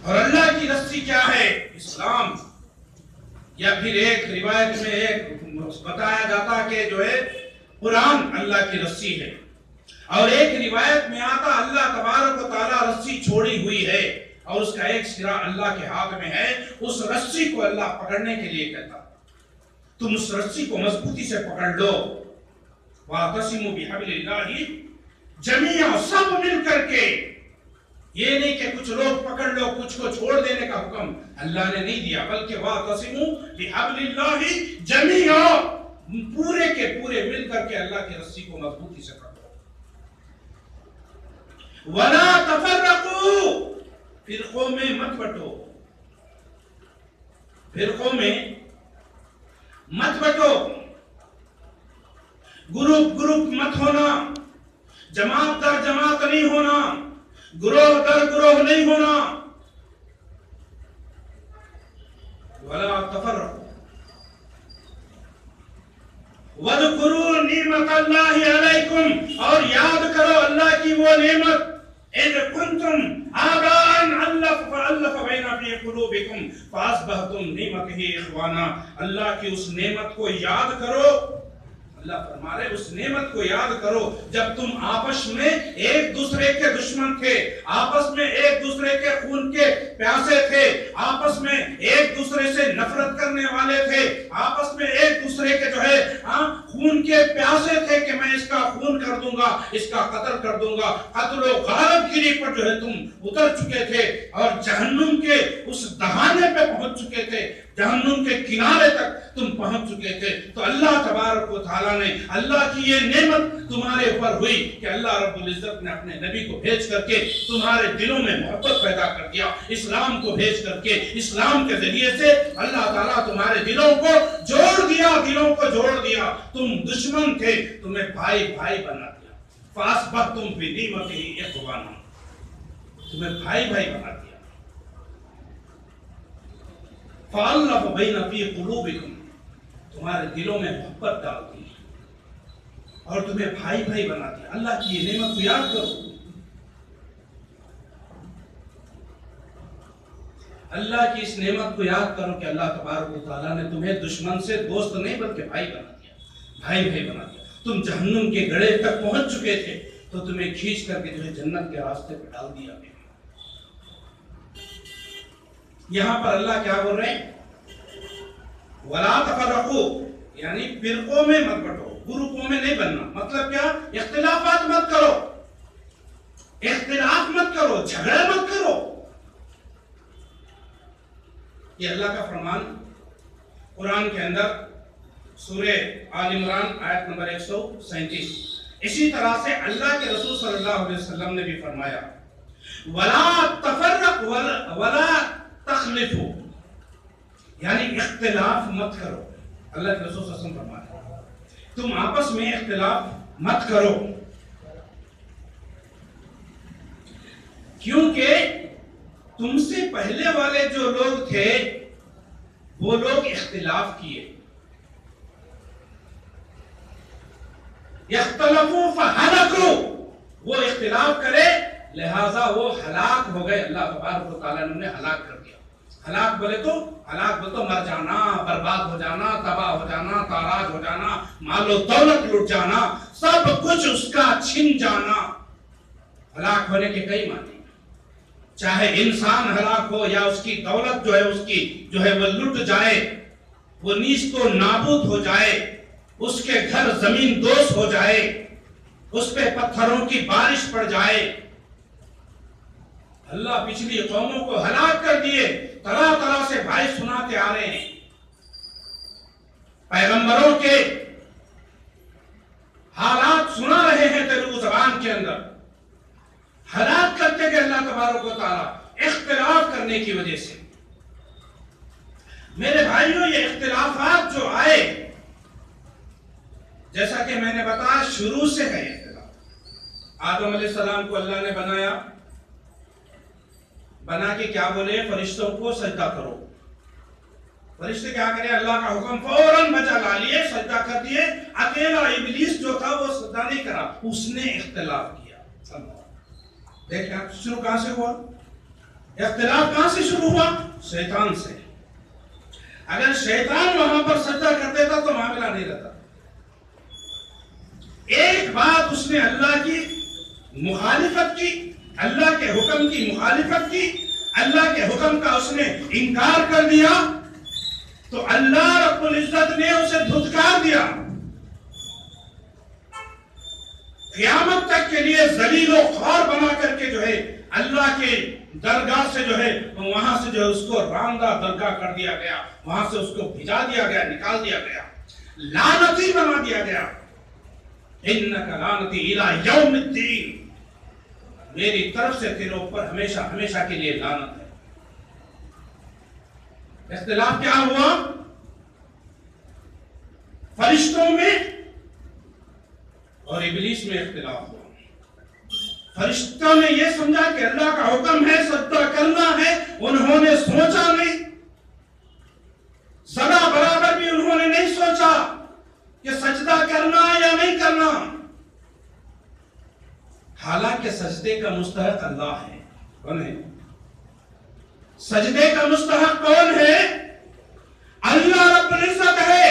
اور اللہ کی رسی کیا ہے؟ اسلام. یا پھر ایک روایت میں ایک بتایا جاتا کہ جو ہے قرآن اللہ کی رسی ہے، اور ایک روایت میں آتا اللہ تبارک و تعالیٰ رسی چھوڑی ہوئی ہے اور اس کا ایک سرا اللہ کے ہاتھ میں ہے. اس رسی کو اللہ پکڑنے کے لیے کہتا تم اس رسی کو مضبوطی سے پکڑ لو. وَاعْتَصِمُوا بِحَبْلِ اللَّهِ جَمِيعًا، سب مل کر کے. یہ نہیں کہ کچھ لوگ پکڑ لو، کچھ کو چھوڑ دینے کا حکم اللہ نے نہیں دیا، بلکہ وَاعْتَصِمُوا بِحَبْلِ اللَّهِ جَمِيعًا، پورے کے پورے مل کر کے اللہ کی رسی کو مضبوطی سے پکڑو. وَلَا تَفَرَّقُوا، فرقوں میں مت بٹو، فرقوں میں مت بٹو، گروپ مت ہونا، جماعت در جماعت نہیں ہونا، گروہ در گروہ نہیں ہونا. وَلَا تَفَرَّقُوا وَاذْكُرُوا نِعْمَةَ اللَّهِ عَلَيْكُمْ، اور یاد کرو اللہ کی وہ نعمت. اِذْ كُنْتُمْ آبَاءً فَأَلَّفَ بَيْنَ فِي قُلُوبِكُمْ فَأَصْبَحْتُمْ بِنِعْمَتِهِ إِخْوَانًا. اللہ کی اس نعمت کو یاد کرو. اللہ فرما رہے اس نعمت کو یاد کرو جب تم آپس میں ایک دوسرے کے دشمن تھے، آپس میں ایک دوسرے کے خون کے پیاسے تھے، آپس میں ایک دوسرے سے نفرت کرنے والے تھے، آپس میں ایک دوسرے کے جو ہے خون کے پیاسے تھے کہ میں اس کا خون کر دوں گا، اس کا قتل کر دوں گا. قتل و غارت گیری پر جو ہے تم اتر چکے تھے اور جہنم کے اس دہانے پہ پہنچ چکے تھے، جہنم کے کنارے تک تم پہنچ چکے تھے. تو اللہ تبارک و تعالیٰ نے، اللہ کی یہ نعمت تمہارے اوپر ہوئی کہ اللہ رب العزت نے اپنے نبی کو بھیج کر کے تمہارے دلوں میں محبت پیدا کر دیا. اسلام کو بھیج کر کے، اسلام کے ذریعے سے اللہ تعالیٰ تمہارے دلوں کو جوڑ دیا، دلوں کو جوڑ دیا. تم دشمن تھے، تمہیں بھائی بھائی بنا دیا. فَأَصْبَحْتُمْ بِنِعْمَتِهِ إِخْوَانًا، تمہیں بھائی بھائی بنا دیا. فَأَلَّفَ بَيْنَ فِي قُلُوبِكُمْ، تمہارے دلوں میں محبت ڈال دی اور تمہیں بھائی بھائی بنا دیا. اللہ کی یہ نعمت کو یاد کرو. اللہ کی اس نعمت کو یاد کرو کہ اللہ تبارک و تعالیٰ نے تمہیں دشمن سے دوست نہیں بلکہ بھائی بنا دیا، بھائی بھائی بنا دیا. تم جہنم کے گڑھے تک پہنچ چکے تھے تو تمہیں کھینچ کر کے جو ہے جنت کے راستے پہ ڈال دیا. یہاں پر اللہ کیا بول رہے ہیں؟ وَلَا تَفَرَّقُوا، یعنی فرقوں میں مت بٹو، گروپوں میں نہیں بننا. مطلب کیا؟ اختلافات مت کرو، اختلاف مت کرو، جھگڑے مت کرو. یہ اللہ کا فرمان قرآن کے اندر سورہ آل عمران آیت نمبر 137. اسی طرح سے اللہ کے رسول صلی اللہ علیہ وسلم نے بھی فرمایا وَلَا تَفَرَّقُوا وَلَا تَخْلِفُوا، یعنی اختلاف مت کرو. اللہ کے رسول صلی اللہ علیہ وسلم فرمایا تم آپس میں اختلاف مت کرو، کیونکہ تم سے پہلے والے جو لوگ تھے وہ لوگ اختلاف کیے. اختلافوں فہلکوا، وہ اختلاف کرے لہذا وہ ہلاک ہو گئے. اللہ تبارک و تعالیٰ نے انہیں ہلاک کر دیا. ہلاک بولے تو مر جانا، برباد ہو جانا، تباہ ہو جانا، تاراج ہو جانا، مال و دولت لٹ جانا، سب کچھ اس کا چھن جانا. ہلاک ہونے کے کئی معنی، چاہے انسان ہلاک ہو یا اس کی دولت جو ہے وہ لٹ جائے، وہ نیست و نابود ہو جائے، اس کے گھر زمین دوز ہو جائے، اس پہ پتھروں کی بارش پڑ جائے. اللہ پچھلی قوموں کو ہلاک کر دیے. طرح طرح سے بھائی سناتے آ رہے ہیں، پیغمبروں کے حالات سنا رہے ہیں تیلگو زبان کے اندر. ہلاک کرتے گئے اللہ تبارک و تعالیٰ اختلاف کرنے کی وجہ سے. میرے بھائیوں، یہ اختلافات جو آئے، جیسا کہ میں نے بتایا شروع سے ہے اختلاف. آدم علیہ السلام کو اللہ نے بنا کے کیا بولے؟ فرشتوں کو سجدہ کرو. فرشتے کیا کرے؟ اللہ کا حکم فوراً بجا لا لیے، سجدہ کر دیے. اکیلا ابلیس جو تھا وہ سجدہ نہیں کرا، اس نے اختلاف کیا. دیکھیں آپ شروع کہاں سے ہوا؟ اختلاف کہاں سے شروع ہوا؟ شیطان سے. اگر شیطان وہاں پر سجدہ کر دیتا تو معاملہ نہیں رہتا. ایک بات اس نے اللہ کی مخالفت کی، اللہ کے حکم کی مخالفت کی، اللہ کے حکم کا اس نے انکار کر دیا تو اللہ رب العزت نے اسے دھتکار دیا. قیامت تک کے لیے ذلیل و خوار بنا کر کے جو ہے اللہ کے درگاہ سے جو ہے وہاں سے جو ہے اس کو راندہ درگاہ کر دیا گیا، وہاں سے اس کو بھجا دیا گیا، نکال دیا گیا، لعنتی بنا دیا گیا. انک لعنتی الی یوم الدین، میری طرف سے تیرے اوپر ہمیشہ ہمیشہ کے لیے لعنت ہے. اختلاف کیا ہوا؟ فرشتوں میں اور ابلیس میں اختلاف ہوا. فرشتوں نے یہ سمجھا کہ اللہ کا حکم ہے سجدہ کرنا ہے، انہوں نے سوچا نہیں، ذرا برابر بھی انہوں نے نہیں سوچا کہ سجدہ کرنا یا نہیں کرنا. حالانکہ سجدے کا مستحق اللہ ہے. کون ہے سجدے کا مستحق؟ کون ہے؟ اللہ رب العزت ہے.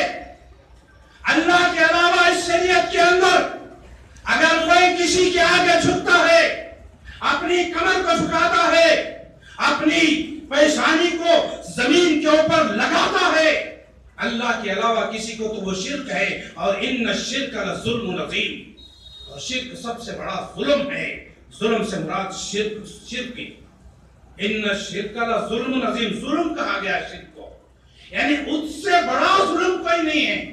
اللہ کے علاوہ اس شریعت کے اندر اگر کوئی کسی کے آگے جھکتا ہے، اپنی کمر کو جھکاتا ہے، اپنی پیشانی کو زمین کے اوپر لگاتا ہے اللہ کے علاوہ کسی کو، تو وہ شرک ہے. اور ان الشرک لظلم عظیم، اور شرک سب سے بڑا ظلم ہے. ظلم سے مراد شرک کی. ان الشرک لظلم عظیم، ظلم کہا گیا شرک کو، یعنی اس سے بڑا ظلم کوئی نہیں ہے.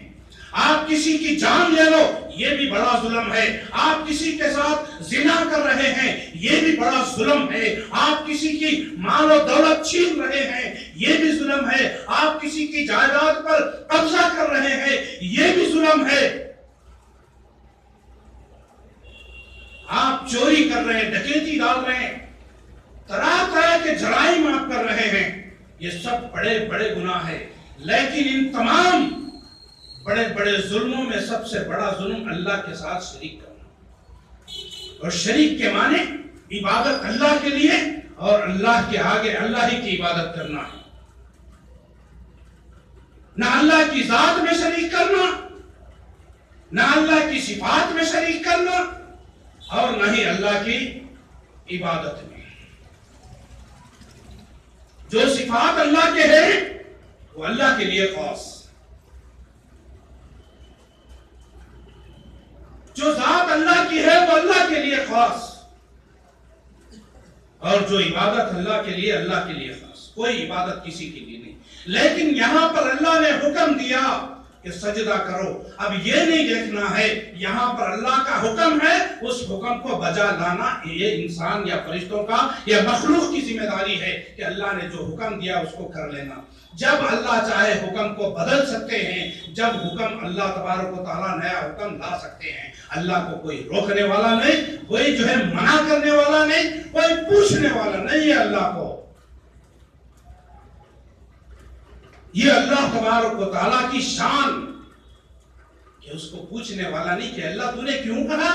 آپ کسی کی جان لے لو یہ بھی بڑا ظلم ہے. آپ کسی کے ساتھ زنا کر رہے ہیں یہ بھی بڑا ظلم ہے. آپ کسی کی مال و دولت چھین رہے ہیں یہ بھی ظلم ہے. آپ کسی کی جائیداد پر قبضہ کر رہے ہیں یہ بھی ظلم ہے. آپ چوری کر رہے ہیں، ڈکیتی ڈال رہے ہیں، طرح طرح کے جرائم آپ کر رہے ہیں، یہ سب بڑے بڑے گناہ ہیں. لیکن ان تمام بڑے بڑے ظلموں میں سب سے بڑا ظلم اللہ کے ساتھ شریک کرنا. اور شریک کے معنی عبادت اللہ کے لیے اور اللہ کے آگے اللہ ہی کی عبادت کرنا ہے. نہ اللہ کی ذات میں شریک کرنا، نہ اللہ کی صفات میں شریک کرنا، اور نہ ہی اللہ کی عبادت میں. جو صفات اللہ کے ہیں وہ اللہ کے لیے خاص، جو ذات اللہ کی ہے وہ اللہ کے لیے خاص، اور جو عبادت اللہ کے لیے اللہ کے لیے خاص. کوئی عبادت کسی کے لیے نہیں. لیکن یہاں پر اللہ نے حکم دیا کہ سجدہ کرو. اب یہ نہیں دیکھنا ہے یہاں پر اللہ کا حکم ہے، اس حکم کو بجا لانا یہ انسان یا فرشتوں کا یا مخلوق کی ذمہ داری ہے کہ اللہ نے جو حکم دیا اس کو کر لینا. جب اللہ چاہے حکم کو بدل سکتے ہیں، جب حکم اللہ تبارک و تعالیٰ نیا حکم لا سکتے ہیں. اللہ کو کوئی روکنے والا نہیں، کوئی جو ہے منع کرنے والا نہیں، کوئی پوچھنے والا نہیں ہے اللہ کو. یہ اللہ تبارک و تعالیٰ کی شان کہ اس کو پوچھنے والا نہیں کہ اللہ تو نے کیوں کہا،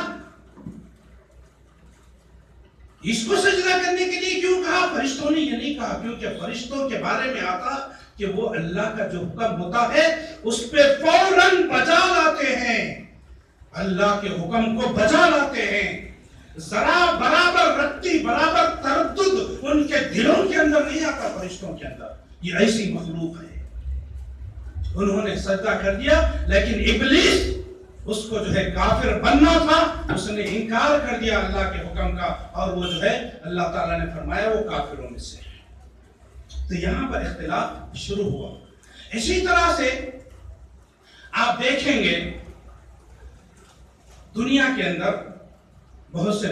اس کو سجدہ کرنے کے لیے کیوں کہا. فرشتوں نے یہ نہیں کہا، کیونکہ فرشتوں کے بارے میں آتا کہ وہ اللہ کا جو حکم ہوتا ہے اس پہ فوراً بجا لاتے ہیں، اللہ کے حکم کو بجا لاتے ہیں. ذرا برابر رتی برابر تردد ان کے دلوں کے اندر نہیں آتا. فرشتوں کے اندر یہ ایسی مخلوق ہے. انہوں نے سجدہ کر دیا، لیکن ابلیس اس کو جو ہے کافر بننا تھا، اس نے انکار کر دیا اللہ کے حکم کا، اور وہ جو ہے اللہ تعالیٰ نے فرمایا وہ کافروں میں سے. تو یہاں پر اختلاف شروع ہوا. اسی طرح سے آپ دیکھیں گے دنیا کے اندر بہت سے